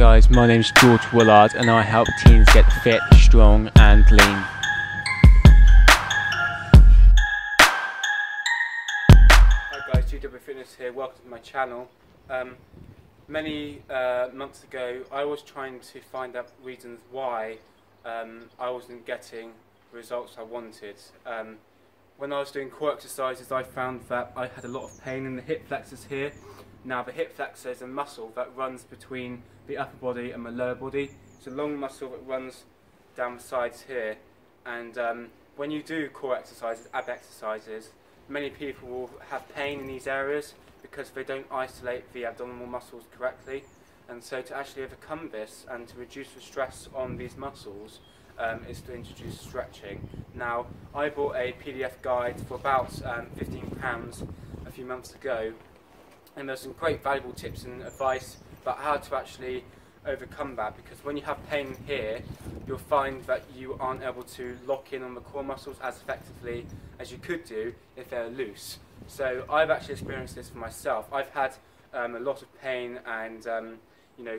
guys, my name's George Willard and I help teens get fit, strong and lean. Hi guys, GW Fitness here, welcome to my channel. Many months ago I was trying to find out reasons why I wasn't getting the results I wanted. When I was doing core exercises I found that I had a lot of pain in the hip flexors here. Now the hip flexor is a muscle that runs between the upper body and the lower body. It's a long muscle that runs down the sides here, and when you do core exercises, ab exercises, many people will have pain in these areas because they don't isolate the abdominal muscles correctly. And so to actually overcome this and to reduce the stress on these muscles is to introduce stretching. Now I bought a PDF guide for about £15 a few months ago, and there's some great valuable tips and advice about how to actually overcome that, because when you have pain here you'll find that you aren't able to lock in on the core muscles as effectively as you could do if they're loose. So I've actually experienced this for myself. I've had a lot of pain and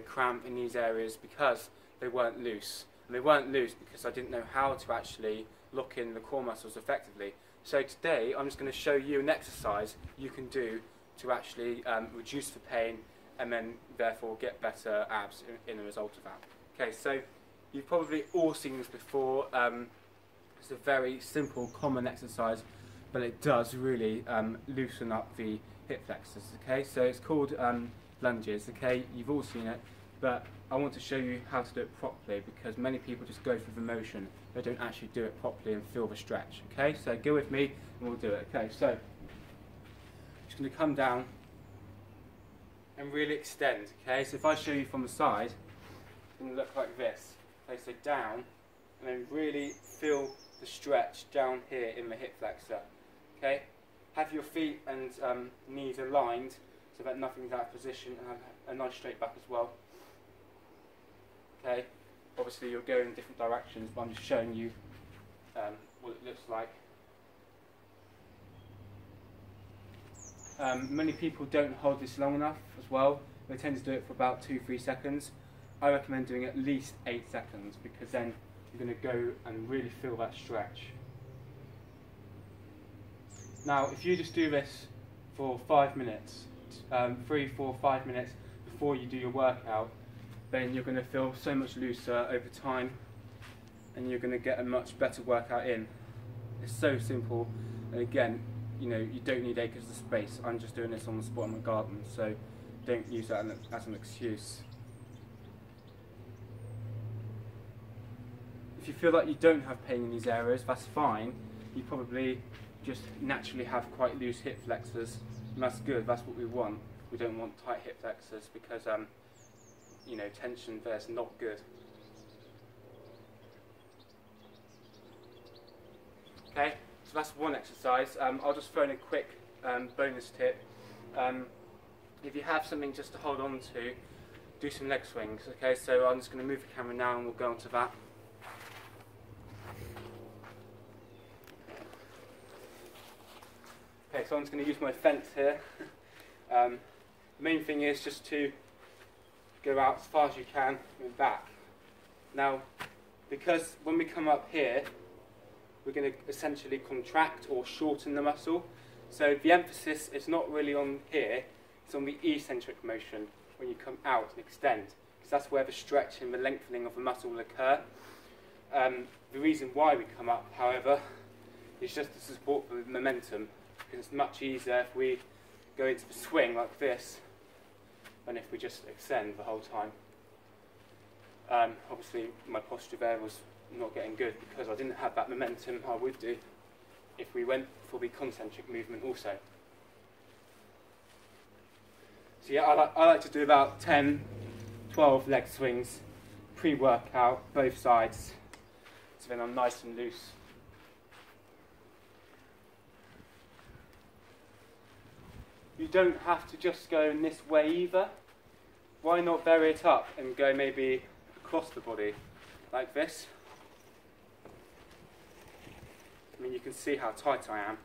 cramp in these areas because they weren't loose. And they weren't loose because I didn't know how to actually lock in the core muscles effectively. So today I'm just going to show you an exercise you can do to actually reduce the pain and then therefore get better abs in the result of that. Okay, so you've probably all seen this before. It's a very simple, common exercise, but it does really loosen up the hip flexors. Okay, so it's called lunges. Okay, you've all seen it, but I want to show you how to do it properly, because many people just go through the motion. They don't actually do it properly and feel the stretch. Okay, so go with me and we'll do it. Okay, so just going to come down and really extend. Okay, so if I show you from the side, it's going to look like this. Okay, so down, and then really feel the stretch down here in the hip flexor. Okay, have your feet and knees aligned so that nothing's out of position, and have a nice straight back as well. Okay, obviously you're going in different directions, but I'm just showing you what it looks like. Many people don't hold this long enough as well. They tend to do it for about 2-3 seconds. I recommend doing at least 8 seconds, because then you're going to go and really feel that stretch. Now if you just do this for 5 minutes, 3, 4, 5 minutes before you do your workout, then you're going to feel so much looser over time and you're going to get a much better workout in. It's so simple, and again, you don't need acres of space. I'm just doing this on the spot in my garden, so don't use that as an excuse. If you feel like you don't have pain in these areas, that's fine. You probably just naturally have quite loose hip flexors, and that's good. That's what we want. We don't want tight hip flexors, because tension there is not good. Okay, so that's one exercise. I'll just throw in a quick bonus tip. If you have something just to hold on to, do some leg swings. Okay, so I'm just going to move the camera now and we'll go on to that. Okay, so I'm just going to use my fence here. The main thing is just to go out as far as you can and back. Now, because when we come up here, we're going to essentially contract or shorten the muscle. So the emphasis is not really on here, it's on the eccentric motion when you come out and extend, because that's where the stretch and the lengthening of the muscle will occur. The reason why we come up, however, is just to support the momentum, because it's much easier if we go into the swing like this than if we just extend the whole time. Obviously my posture there was not getting good because I didn't have that momentum I would do if we went for the concentric movement also. So yeah, I like to do about 10-12 leg swings pre-workout, both sides, so then I'm nice and loose. You don't have to just go in this way either. Why not vary it up and go maybe across the body like this? I mean, you can see how tight I am.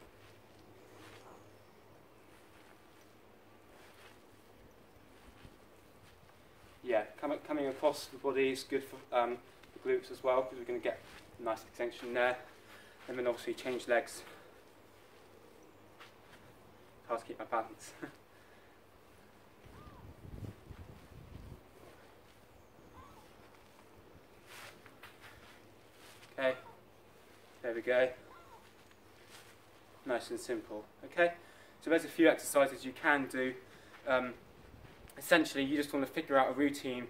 yeah, coming across the body is good for the glutes as well, because we're going to get a nice extension there. And then obviously change legs. Hard to keep my balance. Okay, there we go. Nice and simple. Okay, so there's a few exercises you can do. Essentially, you just want to figure out a routine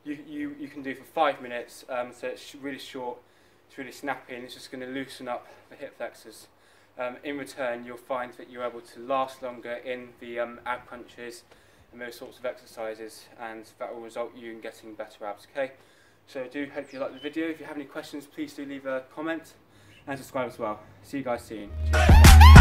you can do for 5 minutes. So it's really short, it's really snappy, and it's just going to loosen up the hip flexors. In return, you'll find that you're able to last longer in the ab crunches and those sorts of exercises, and that will result you in getting better abs. Okay, so I do hope you like the video. If you have any questions, please do leave a comment and subscribe as well. See you guys soon. Cheers.